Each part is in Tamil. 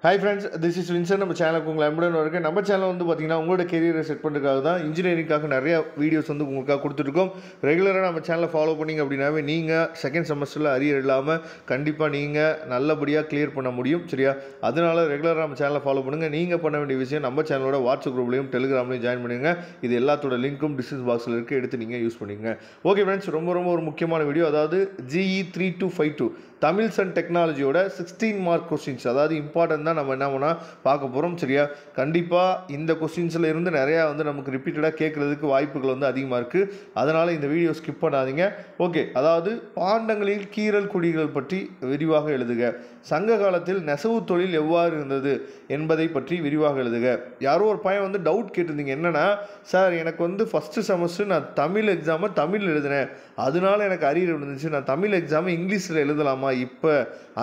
Hi friends, this is Vincent. நம்ம சேனலுக்கு உங்களை அன்புடன் வரவேற்கிறேன். நம்ம சேனல் வந்து பார்த்தீங்கன்னா உங்களோட கெரியரை செட் பண்ணுறதுக்காக தான் இன்ஜினியரிங்காக நிறைய வீடியோஸ் வந்து உங்களுக்காக கொடுத்துருக்கோம். ரெகுலராக நம்ம சேனலை ஃபாலோ பண்ணிங்க அப்படின்னாவே நீங்கள் செகண்ட் செமஸ்டரில் அரியர் இல்லாமல் கண்டிப்பாக நீங்கள் நல்லபடியாக கிளியர் பண்ண முடியும். சரியா? அதனால ரெகுலராக நம்ம சேனலை ஃபாலோ பண்ணுங்கள். நீங்கள் பண்ண வேண்டிய விஷயம் நம்ம சேனலோட வாட்ஸ்அப் குரூப்லையும் டெலிகிராம்லையும் ஜாயின் பண்ணுங்க. இது எல்லாத்தோட லிங்க்கும் டிஸ்கிரிப்ஷன் பாக்ஸில் இருக்குது, எடுத்து நீங்கள் யூஸ் பண்ணிங்க. ஓகே ஃப்ரெண்ட்ஸ், ரொம்ப ஒரு முக்கியமான வீடியோ. அதாவது GE 3252 தமிழ்ஸ் அண்ட் டெக்னாலஜியோட 16 மார்க் கொஸ்டின்ஸ், அதாவது இம்பார்ட்டன்ட் தான் நம்ம என்ன பண்ணால் பார்க்க போகிறோம். சரியா? கண்டிப்பாக இந்த கொஸ்டின்ஸில் இருந்து நிறையா வந்து நமக்கு ரிப்பீட்டடாக கேட்குறதுக்கு வாய்ப்புகள் வந்து அதிகமாக இருக்குது. அதனால் இந்த வீடியோ ஸ்கிப் பண்ணாதீங்க. ஓகே, அதாவது பாண்டங்களில் கீறல் குழிகள் பற்றி விரிவாக எழுதுக. சங்க காலத்தில் நெசவு தொழில் எவ்வாறு இருந்தது என்பதை பற்றி விரிவாக எழுதுக. யாரோ ஒரு பையன் வந்து டவுட் கேட்டிருந்தீங்க, என்னென்னா சார் எனக்கு வந்து ஃபஸ்ட்டு செமஸ்டர் நான் தமிழ் எக்ஸாமை தமிழ் எழுதினேன், அதனால எனக்கு அரியர் இருந்துச்சு, நான் தமிழ் எக்ஸாமை இங்கிலீஷில் எழுதலாமா, இப்போ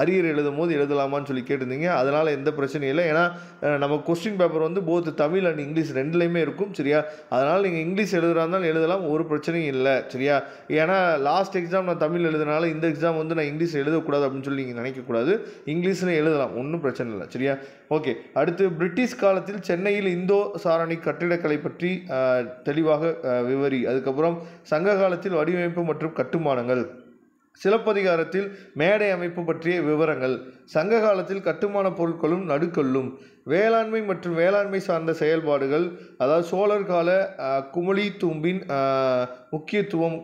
அரியர் எழுதும் போது எழுதலாமான்னு சொல்லி கேட்டிருந்தீங்க. அதனால் எந்த பிரச்சனையும் இல்லை. ஏன்னா நம்ம கொஸ்டின் பேப்பர் வந்து போத் தமிழ் அண்ட் இங்கிலீஷ் ரெண்டுலேயுமே இருக்கும். சரியா? அதனால் நீங்கள் இங்கிலீஷ் எழுதுறா இருந்தாலும் எழுதலாம், ஒரு பிரச்சனையும் இல்லை. சரியா? ஏன்னா லாஸ்ட் எக்ஸாம் நான் தமிழ் எழுதுனால இந்த எக்ஸாம் வந்து நான் இங்கிலீஷ் எழுதக்கூடாது அப்படின்னு சொல்லி நீங்கள் நினைக்கக்கூடாது. இங்கிலீஷில் எழுதலாம், ஒன்றும் பிரச்சனை இல்லை. சரியா? ஓகே, அடுத்து பிரிட்டிஷ் காலத்தில் சென்னையில் இந்தோ சாரணிக் கட்டிடக்கலை பற்றி தெளிவாக விவரி. அதுக்கப்புறம் சங்க காலத்தில் வடிவமைப்பு மற்றும் கட்டுமானங்கள், சிலப்பதிகாரத்தில் மேடை அமைப்பு பற்றிய விவரங்கள், சங்க காலத்தில் கட்டுமான பொருட்களும் நடுக்கல்லும், வேளாண்மை மற்றும் வேளாண்மை சார்ந்த செயல்பாடுகள், அதாவது சோழர் கால குமிழி தூம்பின் முக்கியத்துவம்,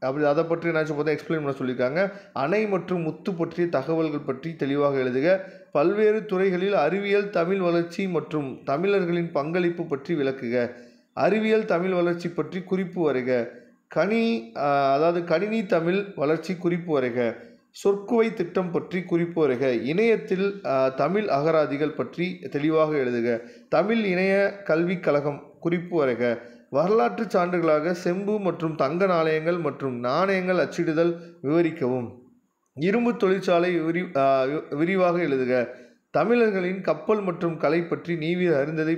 அப்படி அதை பற்றி என்னாச்சும் பார்த்தா எக்ஸ்பிளைன் பண்ண சொல்லியிருக்காங்க. அணை மற்றும் முத்து பற்றிய தகவல்கள் பற்றி தெளிவாக எழுதுக. பல்வேறு துறைகளில் அறிவியல் தமிழ் வளர்ச்சி மற்றும் தமிழர்களின் பங்களிப்பு பற்றி விளக்குக. அறிவியல் தமிழ் வளர்ச்சி பற்றி குறிப்பு வரைக. அதாவது கணினி தமிழ் வளர்ச்சி குறிப்பு வரைக. சொற்குவை திட்டம் பற்றி குறிப்பு வரைக. இணையத்தில் தமிழ் அகராதிகள் பற்றி தெளிவாக எழுதுக. தமிழ் இணைய கல்விக் கழகம் குறிப்பு வரைக. வரலாற்று சான்றுகளாக செம்பு மற்றும் தங்க நாணயங்கள் மற்றும் நாணயங்கள் அச்சிடுதல் விவரிக்கவும். இரும்பு தொழிற்சாலை விரிவாக எழுதுக. தமிழர்களின் கப்பல் மற்றும் கலை பற்றி நீவி அறிந்ததை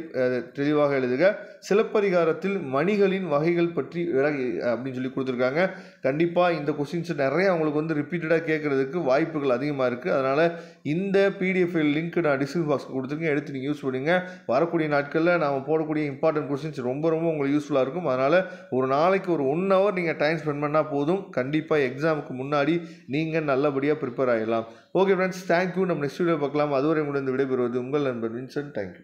தெளிவாக எழுதுக. சிலப்பதிகாரத்தில் மணிகளின் வகைகள் பற்றி அப்படின்னு சொல்லி கொடுத்துருக்காங்க. கண்டிப்பாக இந்த கொஸ்டின்ஸ் நிறைய உங்களுக்கு வந்து ரிப்பீட்டடாக கேட்குறதுக்கு வாய்ப்புகள் அதிகமாக இருக்குது. அதனால் இந்த PDF லிங்க் நான் டிஸ்கிரிப்ஷன் பாக்ஸ் கொடுத்துருக்கேன், எடுத்து நீங்கள் யூஸ் பண்ணுங்க. வரக்கூடிய நாட்களில் நாம் போடக்கூடிய இம்பார்ட்டன்ட் கொஸ்டின்ஸ் ரொம்ப உங்களுக்கு யூஸ்ஃபுல்லாக இருக்கும். அதனால் ஒரு நாளைக்கு ஒரு 1 hour நீங்கள் டைம் ஸ்பெண்ட் பண்ணால் போதும். கண்டிப்பாக எக்ஸாமுக்கு முன்னாடி நீங்கள் நல்லபடியாக ப்ரிப்பேர் ஆகிடலாம். Okay friends, thank you. நம்ம நெக்ஸ்ட் வீடியோ பார்க்கலாம். அதுவரை உங்களிடம் விடைபெறுவது உங்கள் நண்பர் வின்சென்ட். தேங்க்யூ.